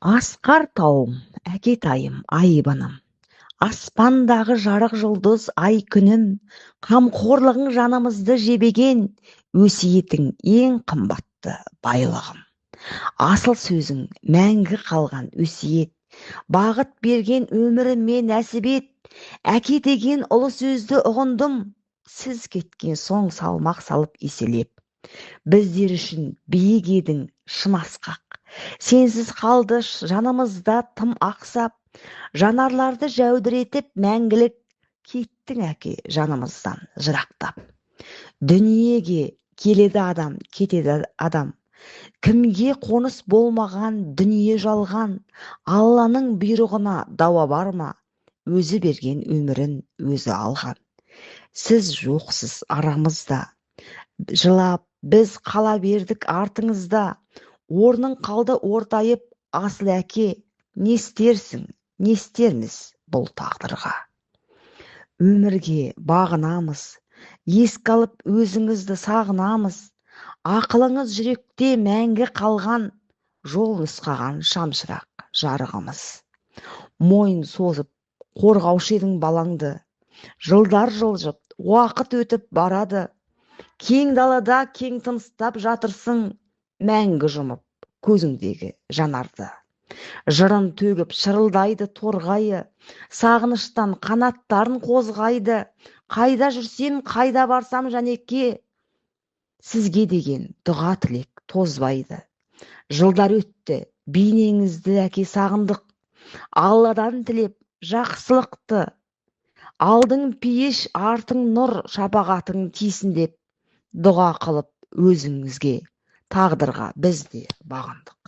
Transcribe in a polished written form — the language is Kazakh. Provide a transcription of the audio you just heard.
Асқар тауым, әкетайым, айбыным, аспандағы жарық жұлдыз ай күнім, қамқорлығың жанымызды жебеген, өсиетің ең қымбатты байлығым. Асыл сөзің мәңгі қалған өсиет, бағыт берген өміріме нәсіп ет. Әке деген ұлы сөзді ұғындым, сіз кеткен соң салмақ салып еселеп. Біздер үшін биік едің шын асқақ, сенсіз қалды жанымызда тым ақсап. Жанарларды жәудіретіп мәңгілік, кеттің әке жанымыздан жырақтап. Дүниеге келеді адам, кетеді адам. Кімге қоныс болмаған дүние жалған, Алланың бұйрығына дауа бар ма, өзі берген өмірін өзі алған. Сіз жоқсыз арамызда, жылап біз қала бердік артыңызда. Орның қалды ортайып асыл әке, не істерсің, не істерміз бұл тағдырға. Өмірге бағынамыз, еске алып өзіңізді сағынамыз. Ақылыңыз жүректе мәңгі қалған, жол нұсқаған шамшырақ жарығымыз. Мойын созып қорғаушы едің балаңды, жылдар жылжып, уақыт өтіп барады. Кең далада кең тыныстап жатырсың, мәңгі жұмып көзіңдегі жанарды. Жырын төгіп шырылдайды торғайы, сағыныштан қанаттарын қозғайды. Қайда жүрсем, қайда барсам Жанеке, сізге деген дұға тілек тозбайды. Жылдар өтті, бейнеңізді әке сағындық. Алладан тілеп жақсылықты, алдың пейіш, артың нұр, шапағатың тисін деп дұға қылып өзіңізге, тағдырға біз де бағындық.